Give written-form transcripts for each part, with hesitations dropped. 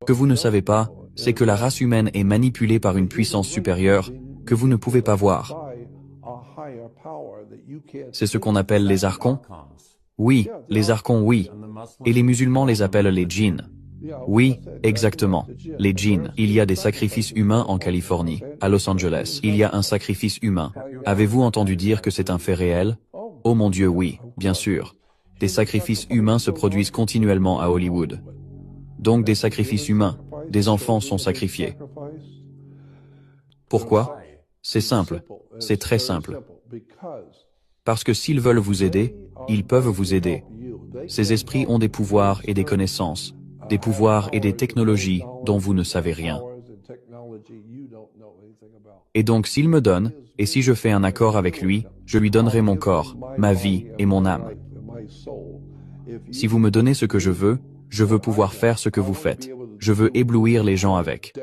que vous ne savez pas, c'est que la race humaine est manipulée par une puissance supérieure que vous ne pouvez pas voir. C'est ce qu'on appelle les archons? Oui, les archons, oui. Et les musulmans les appellent les djinns. Oui, exactement. Les djinns. Il y a des sacrifices humains en Californie, à Los Angeles. Il y a un sacrifice humain. Avez-vous entendu dire que c'est un fait réel? Oh mon Dieu, oui, bien sûr. Des sacrifices humains se produisent continuellement à Hollywood. Donc des sacrifices humains. Des enfants sont sacrifiés. Pourquoi? C'est simple. C'est très simple. Parce que s'ils veulent vous aider, ils peuvent vous aider. Ces esprits ont des pouvoirs et des connaissances, des pouvoirs et des technologies dont vous ne savez rien. Et donc s'il me donne, et si je fais un accord avec lui, je lui donnerai mon corps, ma vie et mon âme. Si vous me donnez ce que je veux pouvoir faire ce que vous faites. Je veux éblouir les gens avec.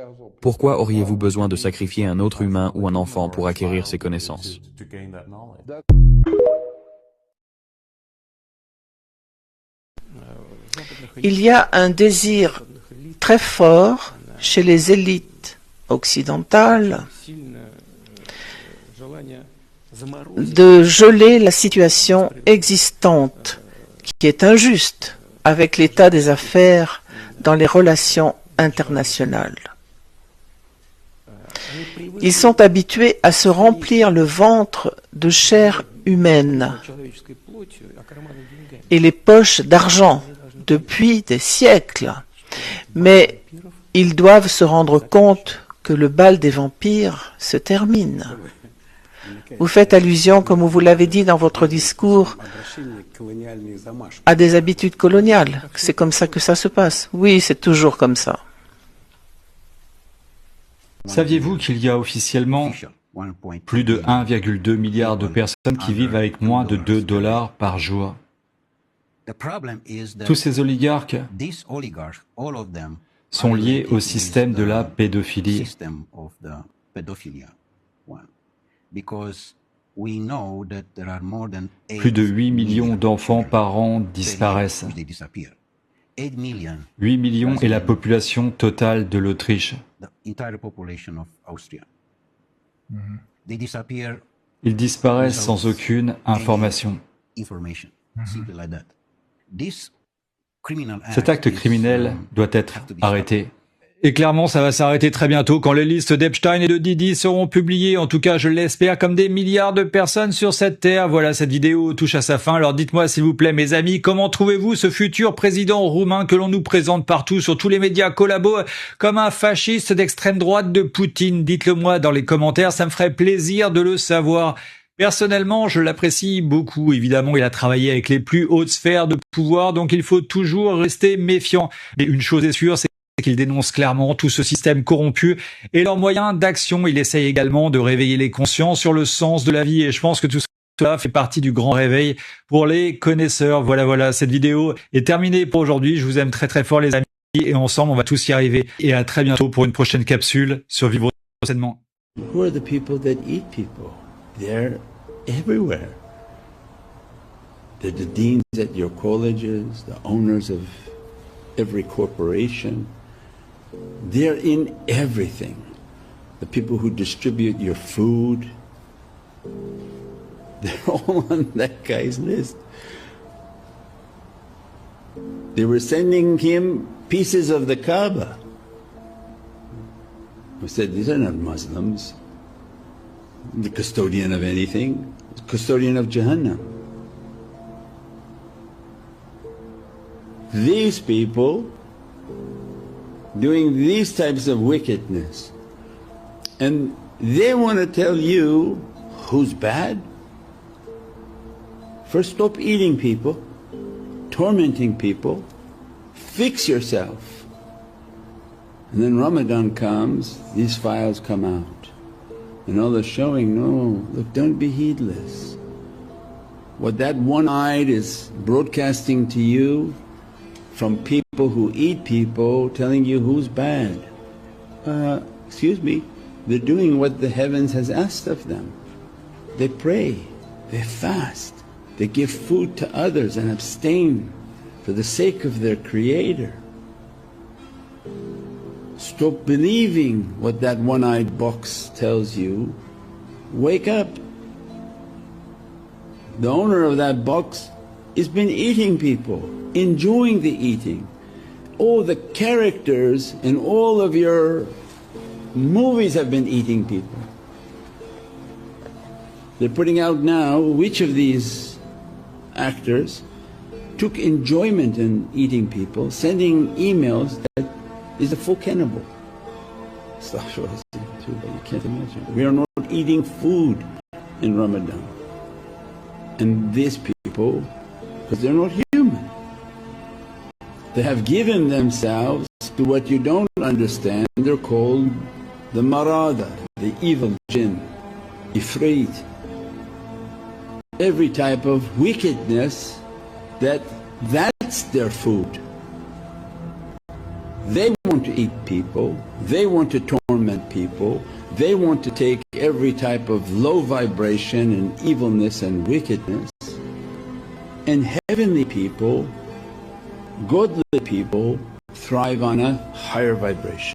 Pourquoi auriez-vous besoin de sacrifier un autre humain ou un enfant pour acquérir ces connaissances? Il y a un désir très fort chez les élites occidentales de geler la situation existante qui est injuste avec l'état des affaires dans les relations internationales. Ils sont habitués à se remplir le ventre de chair humaine et les poches d'argent depuis des siècles. Mais ils doivent se rendre compte que le bal des vampires se termine. Vous faites allusion, comme vous l'avez dit dans votre discours, à des habitudes coloniales. C'est comme ça que ça se passe. Oui, c'est toujours comme ça. Saviez-vous qu'il y a officiellement plus de 1,2 milliard de personnes qui vivent avec moins de $2 par jour? Tous ces oligarques sont liés au système de la pédophilie. Plus de 8 millions d'enfants par an disparaissent. 8 millions est la population totale de l'Autriche. Ils disparaissent sans aucune information. Cet acte criminel doit être arrêté. Et clairement, ça va s'arrêter très bientôt quand les listes d'Epstein et de Didi seront publiées. En tout cas, je l'espère, comme des milliards de personnes sur cette terre. Voilà, cette vidéo touche à sa fin. Alors dites-moi, s'il vous plaît, mes amis, comment trouvez-vous ce futur président roumain que l'on nous présente partout sur tous les médias collabos comme un fasciste d'extrême droite de Poutine? Dites-le moi dans les commentaires, ça me ferait plaisir de le savoir. Personnellement, je l'apprécie beaucoup. Évidemment, il a travaillé avec les plus hautes sphères de pouvoir, donc il faut toujours rester méfiant. Mais une chose est sûre, c'est qu'il dénonce clairement tout ce système corrompu et leurs moyens d'action. Il essaye également de réveiller les consciences sur le sens de la vie et je pense que tout cela fait partie du grand réveil pour les connaisseurs. Voilà, cette vidéo est terminée pour aujourd'hui. Je vous aime très très fort les amis et ensemble on va tous y arriver. Et à très bientôt pour une prochaine capsule sur Vivre Sainement. Who are the people that eat people? They're everywhere. They're the deans at your colleges, the owners of every corporation. They're in everything. The people who distribute your food, they're all on that guy's list. They were sending him pieces of the Kaaba. I said, these are not Muslims. The custodian of anything, the custodian of Jahannam. These people doing these types of wickedness, and they want to tell you who's bad. First, stop eating people, tormenting people, fix yourself. And then Ramadan comes, these files come out. And all the showing, no, look, don't be heedless. What that one-eyed is broadcasting to you from people who eat people, telling you who's bad. Excuse me, they're doing what the heavens has asked of them. They pray, they fast, they give food to others and abstain for the sake of their Creator. stop believing what that one-eyed box tells you. Wake up. The owner of that box has been eating people, enjoying the eating. All the characters in all of your movies have been eating people. They're putting out now which of these actors took enjoyment in eating people, sending emails that is a full cannibal. Astaghfirullah, you can't imagine. We are not eating food in Ramadan. And these people, because they're not human, they have given themselves to what you don't understand. They're called the marada, the evil jinn, ifrit. Every type of wickedness, that's their food. They want to eat people, they want to torment people, they want to take every type of low vibration and evilness and wickedness. And heavenly people, godly people thrive on a higher vibration.